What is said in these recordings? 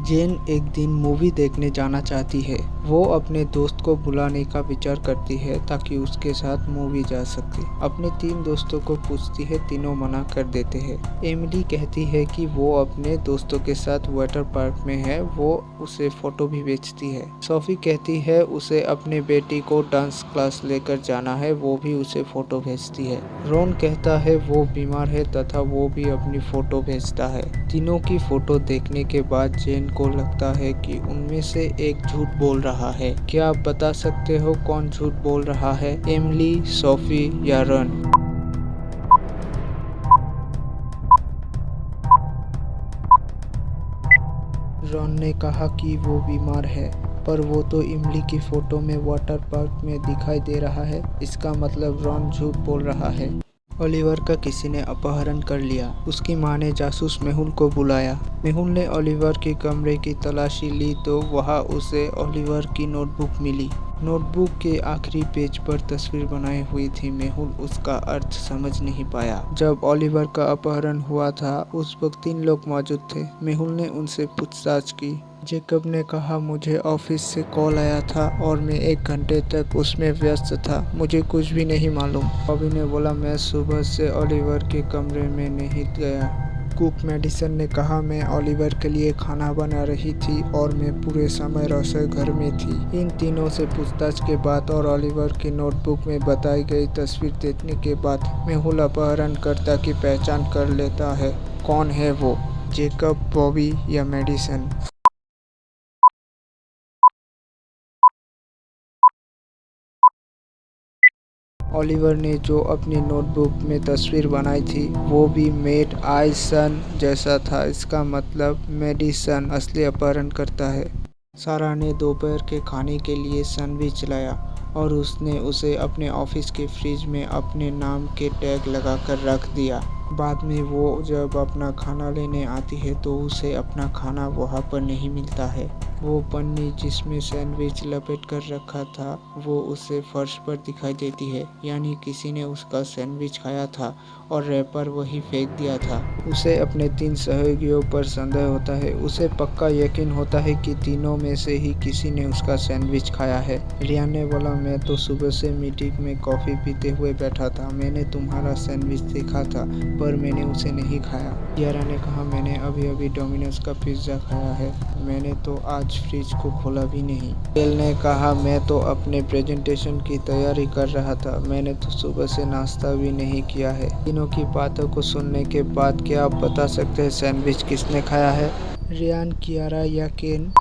जेन एक दिन मूवी देखने जाना चाहती है। वो अपने दोस्त को बुलाने का विचार करती है ताकि उसके साथ मूवी जा सके। अपने 3 दोस्तों को पूछती है, तीनों मना कर देते हैं। एमिली कहती है कि वो अपने दोस्तों के साथ वाटर पार्क में है, वो उसे फोटो भी भेजती है। सोफी कहती है उसे अपने बेटी को डांस क्लास लेकर जाना है, वो भी उसे फोटो भेजती है। रॉन कहता है वो बीमार है तथा वो भी अपनी फोटो भेजता है। तीनों की फोटो देखने के बाद जेन को लगता है कि उनमें से एक झूठ बोल रहा है। क्या आप बता सकते हो कौन झूठ बोल रहा है, एमिली, सोफी या रॉन? रॉन ने कहा कि वो बीमार है, पर वो तो इमली की फोटो में वाटर पार्क में दिखाई दे रहा है। इसका मतलब रॉन झूठ बोल रहा है। ओलिवर का किसी ने अपहरण कर लिया। उसकी मां ने जासूस मेहुल को बुलाया। मेहुल ने ओलिवर के कमरे की तलाशी ली तो वहां उसे ओलिवर की नोटबुक मिली। नोटबुक के आखिरी पेज पर तस्वीर बनाई हुई थी। मेहुल उसका अर्थ समझ नहीं पाया। जब ओलिवर का अपहरण हुआ था उस वक्त 3 लोग मौजूद थे। मेहुल ने उनसे पूछताछ की। जेकब ने कहा मुझे ऑफिस से कॉल आया था और मैं 1 घंटे तक उसमें व्यस्त था, मुझे कुछ भी नहीं मालूम। बॉबी ने बोला मैं सुबह से ओलिवर के कमरे में नहीं गया। कुक मेडिसन ने कहा मैं ओलिवर के लिए खाना बना रही थी और मैं पूरे समय रसोई घर में थी। इन तीनों से पूछताछ के बाद और ओलिवर की नोटबुक में बताई गई तस्वीर देखने के बाद मेहुल अपहरणकर्ता की पहचान कर लेता है। कौन है वो, जेकब, बॉबी या मेडिसन? ओलिवर ने जो अपनी नोटबुक में तस्वीर बनाई थी वो भी मेड आई सन जैसा था। इसका मतलब मेडिसन असली अपहरणकर्ता है। सारा ने दोपहर के खाने के लिए सैंडविच लाया और उसने उसे अपने ऑफिस के फ्रिज में अपने नाम के टैग लगाकर रख दिया। बाद में वो जब अपना खाना लेने आती है तो उसे अपना खाना वहाँ पर नहीं मिलता है। वो पन्नी जिसमें सैंडविच लपेट कर रखा था वो उसे फर्श पर दिखाई देती है, यानी किसी ने उसका सैंडविच खाया था और रैपर वही फेंक दिया था। उसे अपने 3 सहयोगियों पर संदेह होता है। उसे पक्का यकीन होता है कि तीनों में से ही किसी ने उसका सैंडविच खाया है। रियान ने बोला मैं तो सुबह से मीटिंग में कॉफ़ी पीते हुए बैठा था। मैंने तुम्हारा सैंडविच देखा था पर मैंने उसे नहीं खाया। कियारा ने कहा मैंने अभी अभी डोमिनोज का पिज्ज़ा खाया है, मैंने तो आज फ्रिज को खोला भी नहीं। डेल ने कहा मैं तो अपने प्रेजेंटेशन की तैयारी कर रहा था, मैंने तो सुबह से नाश्ता भी नहीं किया है। तीनों की बातों को सुनने के बाद क्या आप बता सकते हैं सैंडविच किसने खाया है, रियान, कियारा या केन?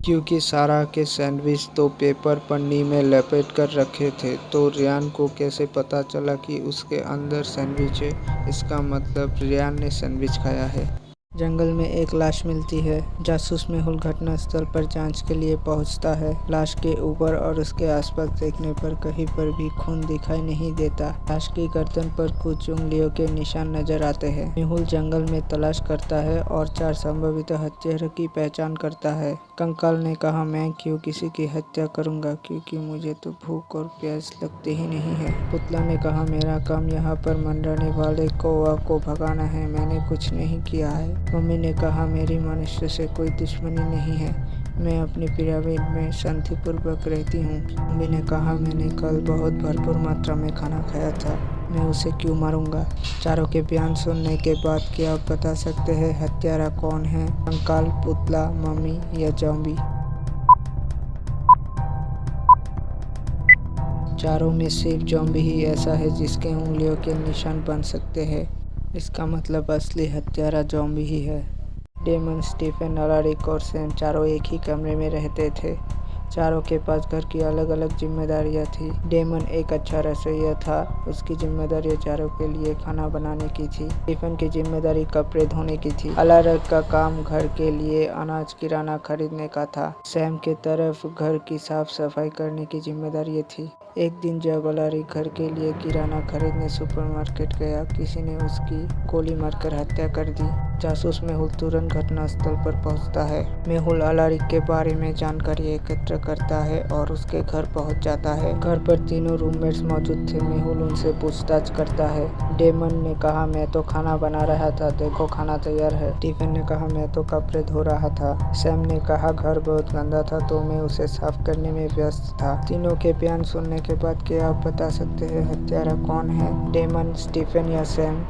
क्योंकि सारा के सैंडविच तो पेपर पन्नी में लपेट कर रखे थे, तो रियान को कैसे पता चला कि उसके अंदर सैंडविच है? इसका मतलब रियान ने सैंडविच खाया है। जंगल में एक लाश मिलती है। जासूस मेहुल घटनास्थल पर जांच के लिए पहुंचता है। लाश के ऊपर और उसके आसपास देखने पर कहीं पर भी खून दिखाई नहीं देता। लाश की गर्दन पर कुछ उंगलियों के निशान नजर आते हैं। मेहुल जंगल में तलाश करता है और 4 संभावित हत्यारों की पहचान करता है। कंकाल ने कहा मैं क्यों किसी की हत्या करूंगा, क्योंकि मुझे तो भूख और प्यास लगती ही नहीं है। पुतला ने कहा मेरा काम यहाँ पर मंडराने वाले कौवा को भगाना है, मैंने कुछ नहीं किया है। मम्मी ने कहा मेरी मनुष्य से कोई दुश्मनी नहीं है, मैं अपनी पिरामिड में शांतिपूर्वक रहती हूँ। मम्मी ने कहा मैंने कल बहुत भरपूर मात्रा में खाना खाया था, मैं उसे क्यों मारूंगा। चारों के बयान सुनने के बाद क्या आप बता सकते हैं हत्यारा कौन है, कंकाल, पुतला, मम्मी या ज़ॉम्बी? चारों में सिर्फ ज़ॉम्बी ही ऐसा है जिसके उंगलियों के निशान बन सकते हैं। इसका मतलब असली हत्यारा ज़ॉम्बी ही है। डेमन, स्टीफन, अलारिक और सैम चारों एक ही कमरे में रहते थे। चारों के पास घर की अलग अलग जिम्मेदारियां थी। डेमन एक अच्छा रसोइया था, उसकी जिम्मेदारी चारों के लिए खाना बनाने की थी। स्टीफन की जिम्मेदारी कपड़े धोने की थी। अलारिक का काम घर के लिए अनाज किराना खरीदने का था। सैम के तरफ घर की साफ सफाई करने की जिम्मेदारी थी। एक दिन जब अलारिक घर के लिए किराना खरीदने सुपरमार्केट गया, किसी ने उसकी गोली मारकर हत्या कर दी। जासूस मेहुल तुरंत घटनास्थल पर पहुंचता है। मेहुल अलारिक के बारे में जानकारी एकत्र करता है और उसके घर पहुंच जाता है। घर पर तीनों रूममेट्स मौजूद थे। मेहुल उनसे पूछताछ करता है। डेमन ने कहा, मैं तो खाना बना रहा था, देखो खाना तैयार है। स्टीफन ने कहा, मैं तो कपड़े धो रहा था। सैम ने कहा, घर बहुत गंदा था तो मैं उसे साफ करने में व्यस्त था। तीनों के बयान सुनने के बाद क्या आप बता सकते हैं हत्यारा कौन है, डेमन, स्टीफन या सैम?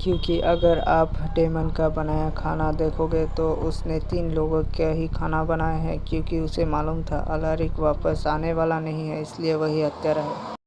क्योंकि अगर आप डेमन का बनाया खाना देखोगे तो उसने 3 लोगों का ही खाना बनाया है, क्योंकि उसे मालूम था अलारिक वापस आने वाला नहीं है, इसलिए वही हत्यारा है।